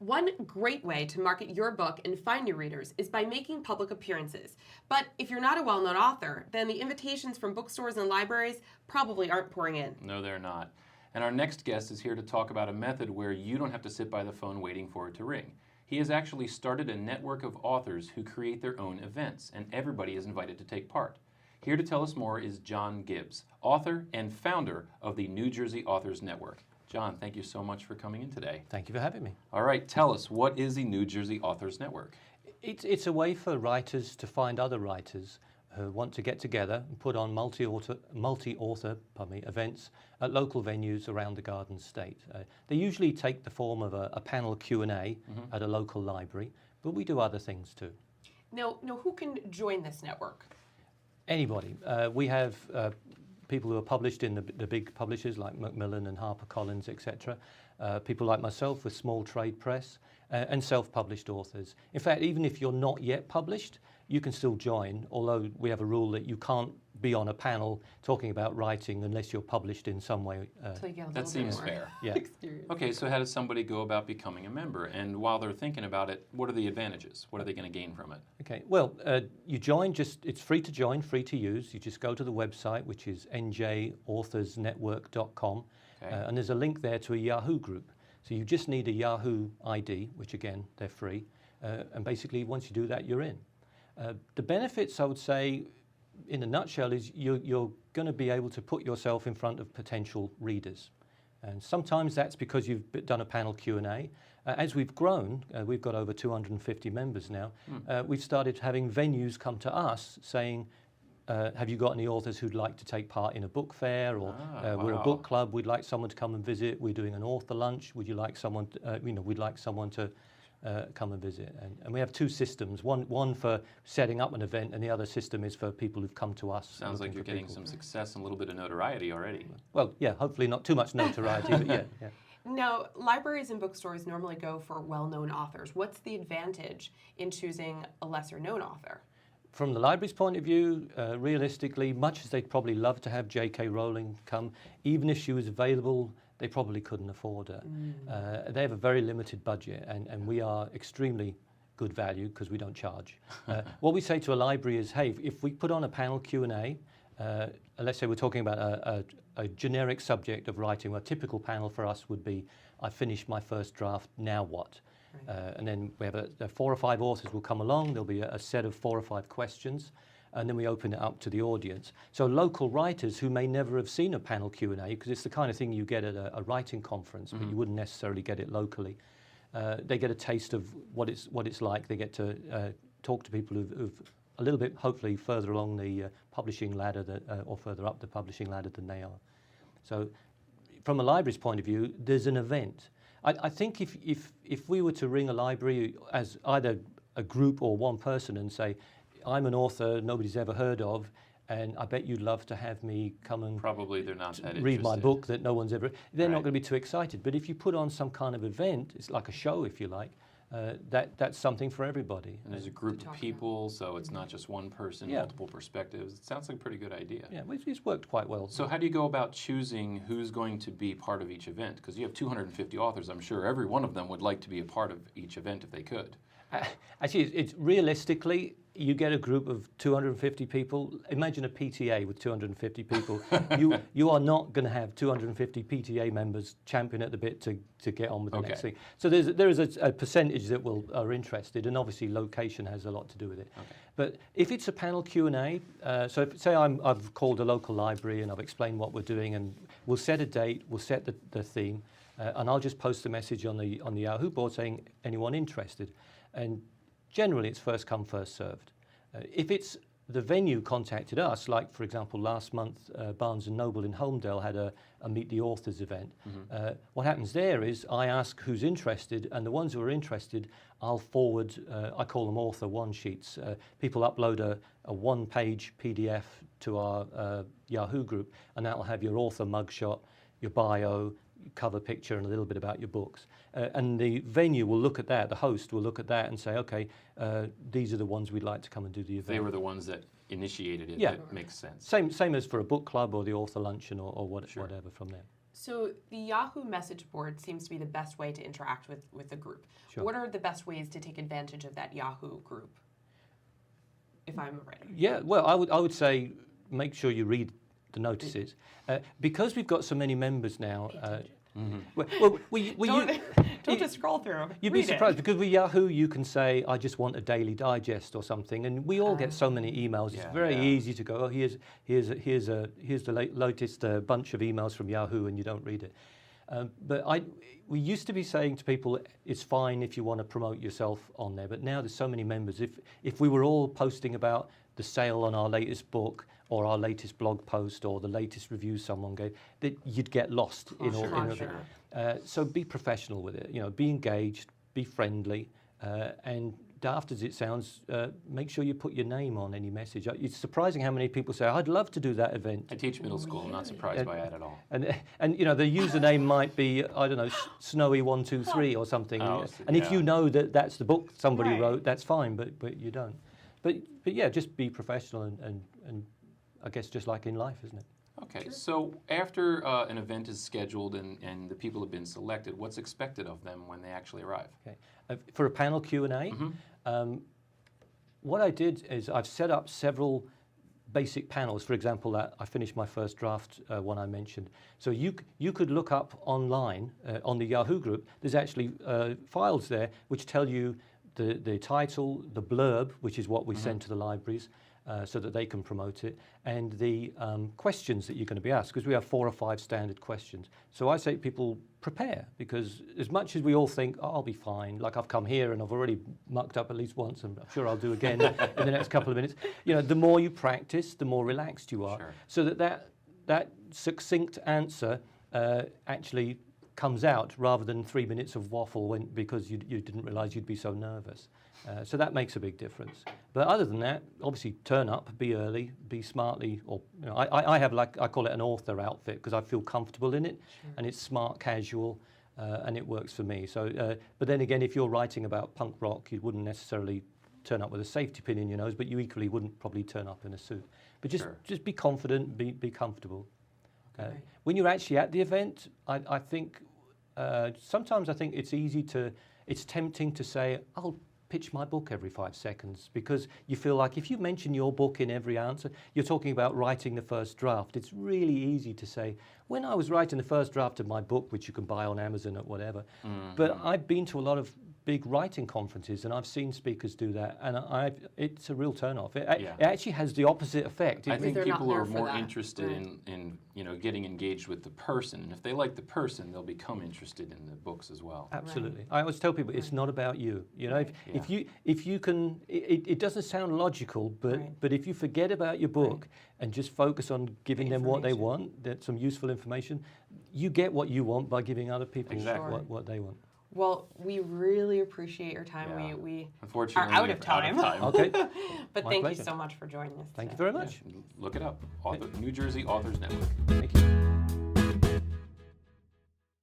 One great way to market your book and find new readers is by making public appearances. But if you're not a well-known author, then the invitations from bookstores and libraries probably aren't pouring in. No, they're not. And our next guest is here to talk about a method where you don't have to sit by the phone waiting for it to ring. He has actually started a network of authors who create their own events, and everybody is invited to take part. Here to tell us more is Jon Gibbs, author and founder of the New Jersey Authors Network. Jon, thank you so much for coming in today. Thank you for having me. All right, tell us, what is the New Jersey Authors Network? It's a way for writers to find other writers who want to get together and put on multi-author events at local venues around the Garden State. They usually take the form of a panel Q&A at a local library, but we do other things too. Now who can join this network? Anybody. We have people who are published in the big publishers like Macmillan and HarperCollins, etc. People like myself with small trade press and self-published authors. In fact, even if you're not yet published, you can still join, although we have a rule that you can't be on a panel talking about writing unless you're published in some way. That seems fair. Yeah. Experience. Okay, so how does somebody go about becoming a member? And while they're thinking about it, what are the advantages? What are they going to gain from it? Okay, well, you join, it's free to join, free to use. You just go to the website, which is njauthor'snetwork.com, and there's a link there to a Yahoo group. So you just need a Yahoo ID, which again, they're free, and basically once you do that, you're in. The benefits, I would say, in a nutshell, is you're going to be able to put yourself in front of potential readers. And sometimes that's because you've done a panel Q&A. As we've grown, we've got over 250 members now, we've started having venues come to us saying, have you got any authors who'd like to take part in a book fair, or we're a book club, we'd like someone to come and visit, we're doing an author lunch, would you like someone, we'd like someone to come and visit. And we have two systems, one for setting up an event, and the other system is for people who've come to us. Sounds like you're getting some success and a little bit of notoriety already. Well, yeah, hopefully not too much notoriety, but yeah. Now, libraries and bookstores normally go for well-known authors. What's the advantage in choosing a lesser-known author? From the library's point of view, realistically, much as they'd probably love to have J.K. Rowling come, even if she was available, they probably couldn't afford her. They have a very limited budget, and we are extremely good value because we don't charge. What we say to a library is, hey, if we put on a panel Q&A, let's say we're talking about a generic subject of writing, a typical panel for us would be, I finished my first draft, now what? And then we have 4 or 5 authors will come along, there'll be a set of 4 or 5 questions, and then we open it up to the audience. So local writers who may never have seen a panel Q&A, because it's the kind of thing you get at a writing conference, but you wouldn't necessarily get it locally. They get a taste of what it's like. They get to talk to people who've a little bit, hopefully, further along the publishing ladder or further up the publishing ladder than they are. So from a library's point of view, there's an event. I think if we were to ring a library as either a group or one person and say, I'm an author nobody's ever heard of, and I bet you'd love to have me come and probably they're not that read my interested. book that no one's ever, they're not going to be too excited. But if you put on some kind of event, it's like a show if you like, that's something for everybody. And there's a group of people, so it's not just one person, multiple perspectives. It sounds like a pretty good idea. Yeah, it's worked quite well. So how do you go about choosing who's going to be part of each event? Because you have 250 authors. I'm sure every one of them would like to be a part of each event if they could. Actually, it's realistically, you get a group of 250 people. Imagine a PTA with 250 people. You are not going to have 250 PTA members champing at the bit to get on with the next thing. So there is a percentage that are interested, and obviously location has a lot to do with it. But if it's a panel Q&A, so say I've called a local library and I've explained what we're doing, and we'll set a date, we'll set the theme, and I'll just post a message on the Yahoo board saying anyone interested. And generally it's first come, first served. If it's the venue contacted us, like for example last month Barnes & Noble in Holmdel had a Meet the Authors event. What happens there is I ask who's interested, and the ones who are interested I'll forward, I call them author one sheets. People upload a one-page PDF to our Yahoo group, and that'll have your author mugshot, your bio, cover picture, and a little bit about your books. And the venue will look at that, the host will look at that and say, okay, these are the ones we'd like to come and do the event. They were the ones that initiated it. Yeah. That makes sense. Same as for a book club or the author luncheon or whatever from there. So the Yahoo message board seems to be the best way to interact with the group. Sure. What are the best ways to take advantage of that Yahoo group, if I'm a writer? Yeah, well, I would say make sure you read the notices. Because we've got so many members now, Don't just scroll through. you'd Read be surprised it. because with Yahoo you can say, I just want a daily digest or something, and we all get so many emails. It's very easy to go, oh, here's the latest bunch of emails from Yahoo, and you don't read it. But we used to be saying to people, it's fine if you want to promote yourself on there, but now there's so many members. If we were all posting about the sale on our latest book or our latest blog post or the latest review someone gave, that you'd get lost in all of it. So be professional with it. Be engaged, be friendly, and daft as it sounds, make sure you put your name on any message. It's surprising how many people say, I'd love to do that event. I teach middle school. I'm not surprised by that at all. And the username might be, I don't know, Snowy123 or something. And if you know that that's the book somebody wrote, that's fine, but you don't. But yeah, just be professional and I guess just like in life, isn't it? Okay, so after an event is scheduled and the people have been selected, what's expected of them when they actually arrive? Okay. For a panel Q&A, what I did is I've set up several basic panels. For example, I finished my first draft one I mentioned. So you could look up online on the Yahoo group. There's actually files there which tell you the title, the blurb, which is what we send to the libraries, so that they can promote it, and the questions that you're going to be asked, because we have 4 or 5 standard questions. So I say to people, prepare, because as much as we all think, oh, I'll be fine, like I've come here and I've already mucked up at least once, and I'm sure I'll do again in the next couple of minutes, the more you practice, the more relaxed you are. Sure. So that succinct answer actually comes out rather than 3 minutes of waffle because you didn't realise you'd be so nervous. So that makes a big difference. But other than that, obviously turn up, be early, be smartly, or I have I call it an author outfit because I feel comfortable in it, and it's smart, casual, and it works for me. So, but then again, if you're writing about punk rock, you wouldn't necessarily turn up with a safety pin in your nose, but you equally wouldn't probably turn up in a suit. But just be confident, be comfortable. When you're actually at the event, I think sometimes I think it's tempting to say, I'll pitch my book every 5 seconds, because you feel like if you mention your book in every answer, you're talking about writing the first draft. It's really easy to say, when I was writing the first draft of my book, which you can buy on Amazon or whatever, but I've been to a lot of big writing conferences and I've seen speakers do that, and it's a real turn-off. It actually has the opposite effect. I think people are more interested in getting engaged with the person, and if they like the person, they'll become interested in the books as well. Absolutely. I always tell people it's not about you. If you can, it doesn't sound logical, but if you forget about your book and just focus on giving them what they want, some useful information, you get what you want by giving other people what they want. Well, we really appreciate your time. Yeah. We Unfortunately, are out of time. Okay. But My thank pleasure. you so much for joining us. Thank you very much. New Jersey Authors Network. Thank you.